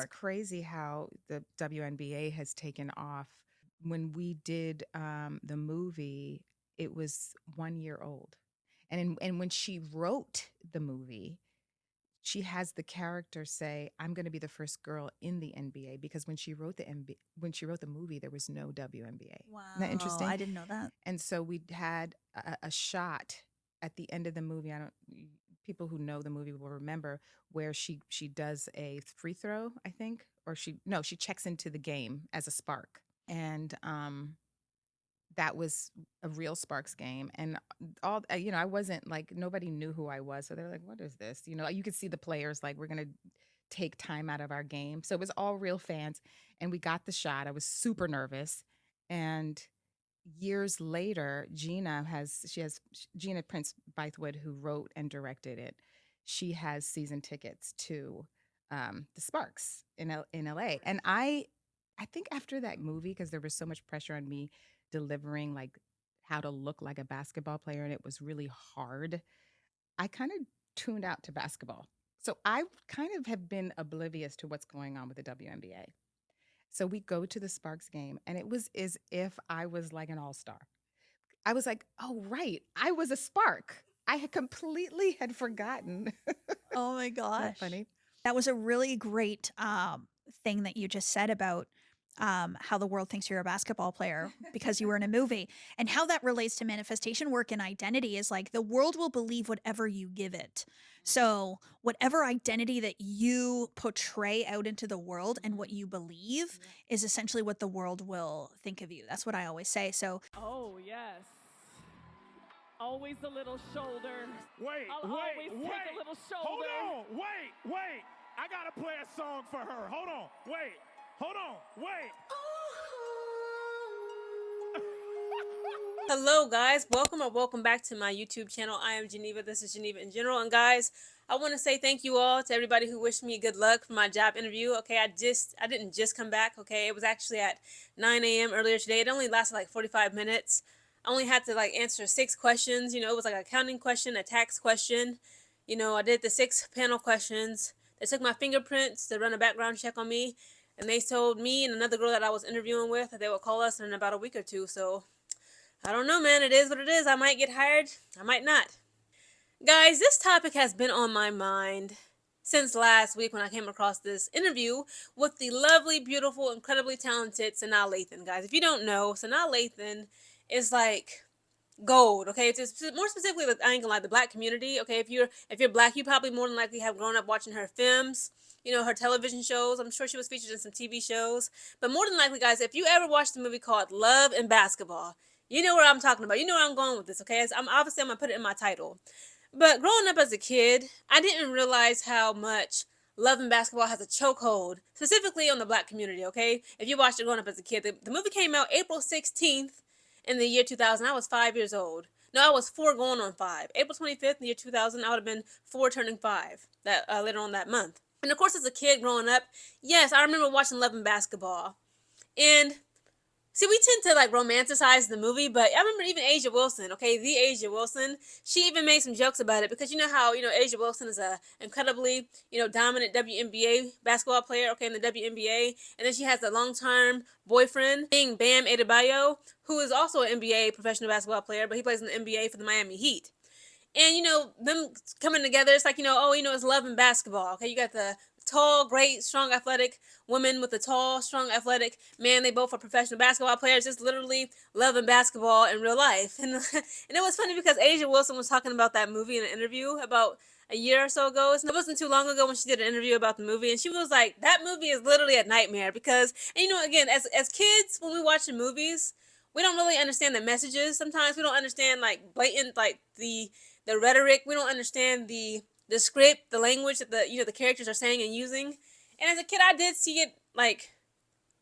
It's crazy how the WNBA has taken off. When we did the movie, it was 1 year old. And when she wrote the movie, she has the character say, "I'm going to be the first girl in the NBA," because when she wrote when she wrote the movie, there was no WNBA. Isn't that Wow, interesting? I didn't know that. And so we had a shot at the end of the movie. I don't People who know the movie will remember where she does a free throw, I think, or she checks into the game as a Spark. And that was a real Sparks game. And I wasn't like, nobody knew who I was. So they're like, "What is this?" You could see the players like, "We're going to take time out of our game." So it was all real fans. And we got the shot. I was super nervous. And years later, Gina Prince-Bythewood, who wrote and directed it. She has season tickets to the Sparks in LA. And I think after that movie, because there was so much pressure on me delivering like how to look like a basketball player, and it was really hard, I kind of tuned out to basketball. So I kind of have been oblivious to what's going on with the WNBA. So we go to the Sparks game, and it was as if I was like an all-star. I was like, "Oh, right. I was a Spark." I had completely had forgotten. Oh my Isn't that gosh. funny? That was a really great thing that you just said about how the world thinks you're a basketball player because you were in a movie, and how that relates to manifestation work and identity is like the world will believe whatever you give it. So, whatever identity that you portray out into the world and what Mhm. you believe Yeah. is essentially what the world will think of you. That's what I always say. So, Oh, yes. Always a little shoulder. Wait, I'll wait, always wait. take a little Hold shoulder. on. Wait, wait. I gotta play a song for her. Hold on. Wait. Hold on. Wait. Hello, guys. Welcome or welcome back to my YouTube channel. I am Geneva. This is Geneva in General. And guys, I want to say thank you all to everybody who wished me good luck for my job interview. Okay, I didn't just come back. Okay, it was actually at 9 a.m. earlier today. It only lasted like 45 minutes. I only had to like answer 6 questions. It was like a accounting question, a tax question. I did the 6 panel questions. They took my fingerprints to run a background check on me. And they told me and another girl that I was interviewing with that they would call us in about a week or two. So I don't know, man. It is what it is. I might get hired. I might not. Guys, this topic has been on my mind since last week when I came across this interview with the lovely, beautiful, incredibly talented Sanaa Lathan. Guys, if you don't know, Sanaa Lathan is like gold. Okay, it's more specifically, I ain't gonna lie, the black community. Okay, if you're black, you probably more than likely have grown up watching her films. Her television shows. I'm sure she was featured in some TV shows. But more than likely, guys, if you ever watched a movie called Love and Basketball, you know what I'm talking about. You know where I'm going with this. Okay, I'm gonna put it in my title. But growing up as a kid, I didn't realize how much Love and Basketball has a chokehold, specifically on the black community, okay? If you watched it growing up as a kid, the movie came out April 16th in the year 2000. I was 5 years old. No, I was four going on five. April 25th in the year 2000, I would have been four turning five that later on that month. And of course, as a kid growing up, yes, I remember watching Love and Basketball. And see, we tend to like romanticize the movie, but I remember even Asia Wilson, okay, the Asia Wilson, she even made some jokes about it because you know how, Asia Wilson is a incredibly, dominant WNBA basketball player, okay, in the WNBA, and then she has a long-term boyfriend, being Bam Adebayo, who is also an NBA professional basketball player, but he plays in the NBA for the Miami Heat. And them coming together, it's like, it's love and basketball. Okay, you got the tall, great, strong, athletic woman with a tall, strong, athletic man. They both are professional basketball players. Just literally loving basketball in real life. And it was funny because Asia Wilson was talking about that movie in an interview about a year or so ago. It wasn't too long ago when she did an interview about the movie, and she was like, "That movie is literally a nightmare because, and again, as kids, when we watch the movies, we don't really understand the messages. Sometimes we don't understand like blatant like the rhetoric. We don't understand the script, the language that the characters are saying and using. And as a kid, I did see it like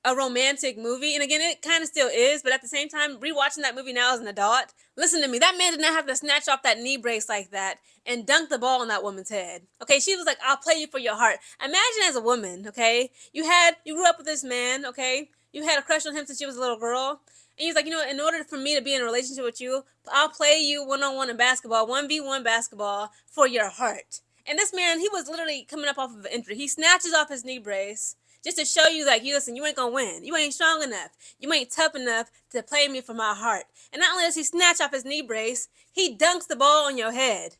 a romantic movie, and again, it kind of still is. But at the same time, rewatching that movie now as an adult, listen to me. That man did not have to snatch off that knee brace like that and dunk the ball on that woman's head. Okay, she was like, "I'll play you for your heart." Imagine as a woman, okay, you grew up with this man, okay, you had a crush on him since you was a little girl. And he's like, in order for me to be in a relationship with you, I'll play you one-on-one in basketball, 1v1 basketball for your heart. And this man, he was literally coming up off of an injury. He snatches off his knee brace just to show you, like, you listen, you ain't gonna win. You ain't strong enough. You ain't tough enough to play me for my heart. And not only does he snatch off his knee brace, he dunks the ball on your head.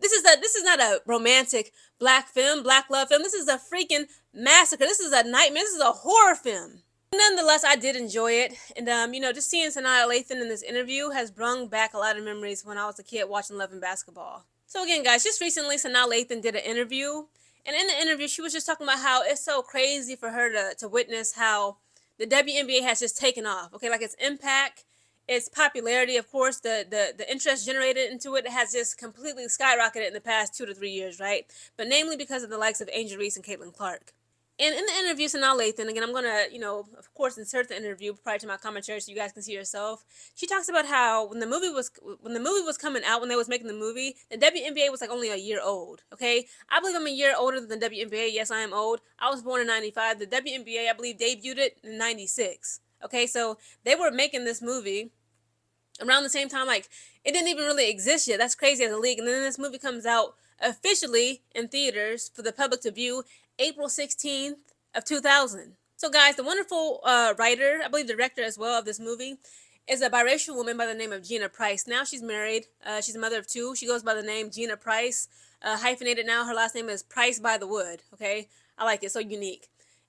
This is not a romantic black film, black love film. This is a freaking massacre. This is a nightmare. This is a horror film. Nonetheless, I did enjoy it. And, just seeing Sanaa Lathan in this interview has brought back a lot of memories when I was a kid watching Love and Basketball. So again, guys, just recently, Sanaa Lathan did an interview. And in the interview, she was just talking about how it's so crazy for her to witness how the WNBA has just taken off. Okay, like its impact, its popularity, of course, the interest generated into it has just completely skyrocketed in the past 2 to 3 years, right? But namely because of the likes of Angel Reese and Caitlin Clark. And in the interview, Sanaa Lathan, again, I'm going to, of course, insert the interview prior to my commentary so you guys can see yourself. She talks about how when the movie was coming out, when they was making the movie, the WNBA was like only a year old, okay? I believe I'm a year older than the WNBA. Yes, I am old. I was born in 95. The WNBA, I believe, debuted it in 96, okay? So they were making this movie around the same time, like, it didn't even really exist yet. That's crazy as a league. And then this movie comes out officially in theaters for the public to view April 16th of 2000. So guys, the wonderful writer, I believe director as well of this movie, is a biracial woman by the name of Gina Price. Now she's married. She's a mother of 2. She goes by the name Gina Price. Hyphenated now. Her last name is Price-Bythewood. Okay? I like it. So unique.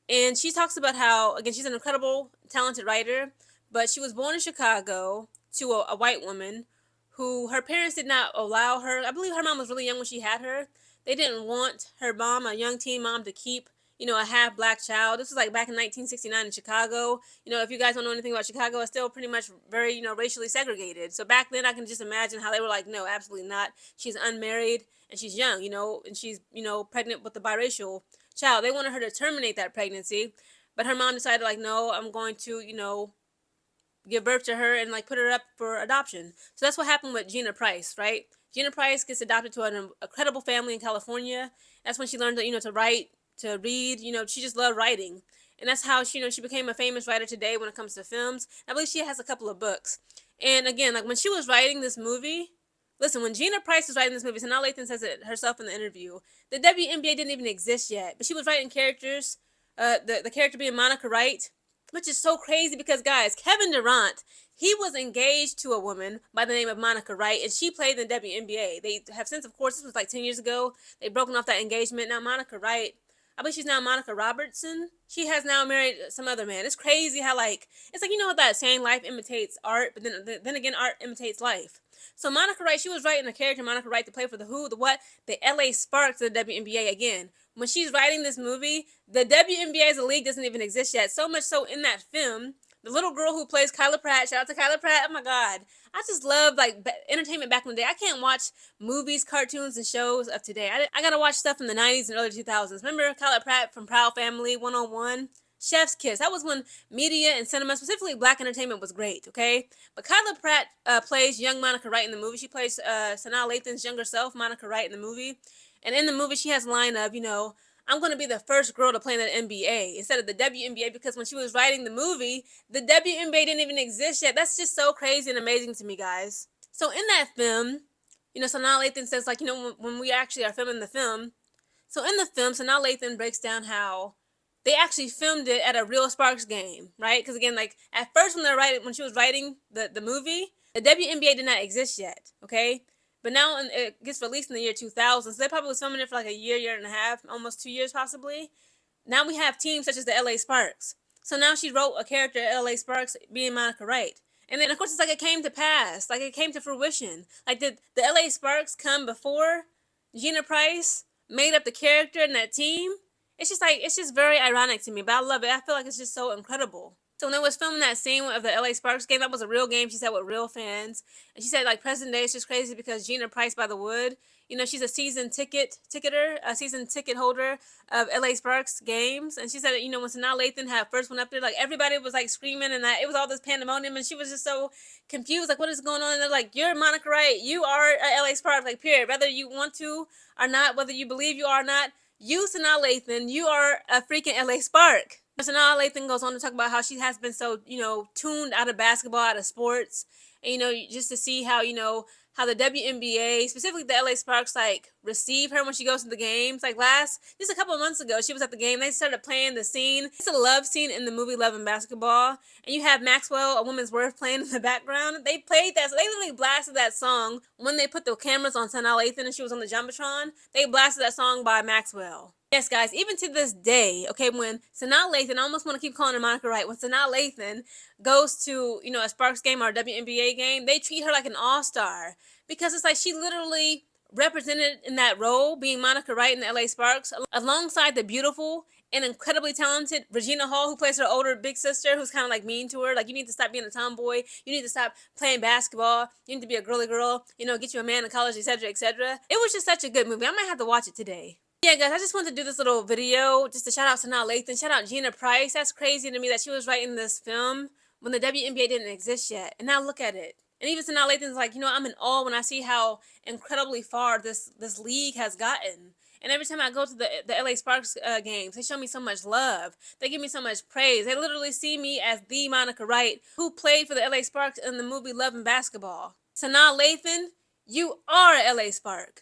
And she talks about how, again, she's an incredible, talented writer, but she was born in Chicago to a white woman who her parents did not allow her. I believe her mom was really young when she had her. They didn't want her mom, a young teen mom, to keep, a half black child. This was like back in 1969 in Chicago. If you guys don't know anything about Chicago, it's still pretty much very, racially segregated. So back then I can just imagine how they were like, no, absolutely not. She's unmarried and she's young, and she's, pregnant with a biracial child. They wanted her to terminate that pregnancy, but her mom decided like, no, I'm going to, give birth to her and like put her up for adoption. So that's what happened with Gina Price, right? Gina Price gets adopted to an incredible family in California. That's when she learned to, to write, to read. She just loved writing. And that's how she, she became a famous writer today when it comes to films. I believe she has a couple of books. And again, like when she was writing this movie, listen, when Gina Price was writing this movie, Sanaa Lathan says it herself in the interview, the WNBA didn't even exist yet. But she was writing characters, the character being Monica Wright, which is so crazy because, guys, Kevin Durant, he was engaged to a woman by the name of Monica Wright, and she played in the WNBA. They have since, of course, this was like 10 years ago, they've broken off that engagement. Now Monica Wright, I believe she's now Monica Robertson. She has now married some other man. It's crazy how, like, it's like, that saying, life imitates art, but then again, art imitates life. So Monica Wright, she was writing a character, Monica Wright, to play for the who, the what, the LA Sparks of the WNBA again. When she's writing this movie, the WNBA as a league doesn't even exist yet. So much so in that film, the little girl who plays Kyla Pratt, shout out to Kyla Pratt, oh my God. I just love like entertainment back in the day. I can't watch movies, cartoons, and shows of today. I gotta watch stuff from the 90s and early 2000s. Remember Kyla Pratt from Proud Family, 101? Chef's Kiss. That was when media and cinema, specifically black entertainment, was great, okay? But Kyla Pratt plays young Monica Wright in the movie. She plays Sanaa Lathan's younger self, Monica Wright, in the movie. And in the movie, she has a line of, I'm going to be the first girl to play in the NBA instead of the WNBA, because when she was writing the movie, the WNBA didn't even exist yet. That's just so crazy and amazing to me, guys. So in that film, Sanaa Lathan says, like, when we actually are filming the film. So in the film, Sanaa Lathan breaks down how they actually filmed it at a real Sparks game, right? Because again, like at first when she was writing the movie, the WNBA did not exist yet, okay? But now it gets released in the year 2000. So they probably was filming it for like a year and a half, almost 2 years possibly. Now we have teams such as the LA Sparks. So now she wrote a character at LA Sparks being Monica Wright. And then of course it's like it came to pass, like it came to fruition. Like did the LA Sparks come before Gina Price made up the character in that team? It's just very ironic to me, but I love it. I feel like it's just so incredible. So when they was filming that scene of the LA Sparks game, that was a real game, she said, with real fans. And she said, like, present day, it's just crazy because Gina Price-Bythewood, she's a season ticket holder of LA Sparks games. And she said, when Sanaa Lathan had first one up there, like, everybody was, like, screaming, and it was all this pandemonium, and she was just so confused, like, what is going on? And they're like, you're Monica Wright, you are a LA Sparks, like, period. Whether you want to or not, whether you believe you are or not, you, Sanaa Lathan, you are a freaking LA Spark. Sanaa Lathan goes on to talk about how she has been so, tuned out of basketball, out of sports, and, just to see how, how the WNBA, specifically the LA Sparks, like receive her when she goes to the games. Like just a couple of months ago, she was at the game. They started playing the scene. It's a love scene in the movie Love and Basketball. And you have Maxwell, A Woman's Worth, playing in the background. They played that. So they literally blasted that song when they put the cameras on Sanaa Lathan and she was on the Jumbotron. They blasted that song by Maxwell. Yes, guys, even to this day, okay, when Sanaa Lathan, I almost want to keep calling her Monica Wright, when Sanaa Lathan goes to, a Sparks game or a WNBA game, they treat her like an all-star because it's like she literally represented in that role, being Monica Wright in the LA Sparks, alongside the beautiful and incredibly talented Regina Hall, who plays her older big sister, who's kind of like mean to her. Like, you need to stop being a tomboy. You need to stop playing basketball. You need to be a girly girl. Get you a man in college, etc., etc. It was just such a good movie. I might have to watch it today. Yeah, guys, I just wanted to do this little video just to shout out Sanaa Lathan, shout out Gina Price. That's crazy to me that she was writing this film when the WNBA didn't exist yet. And now look at it. And even Sanaa Lathan's like, I'm in awe when I see how incredibly far this league has gotten. And every time I go to the LA Sparks games, they show me so much love. They give me so much praise. They literally see me as the Monica Wright who played for the LA Sparks in the movie Love and Basketball. Sanaa Lathan, you are a LA Spark.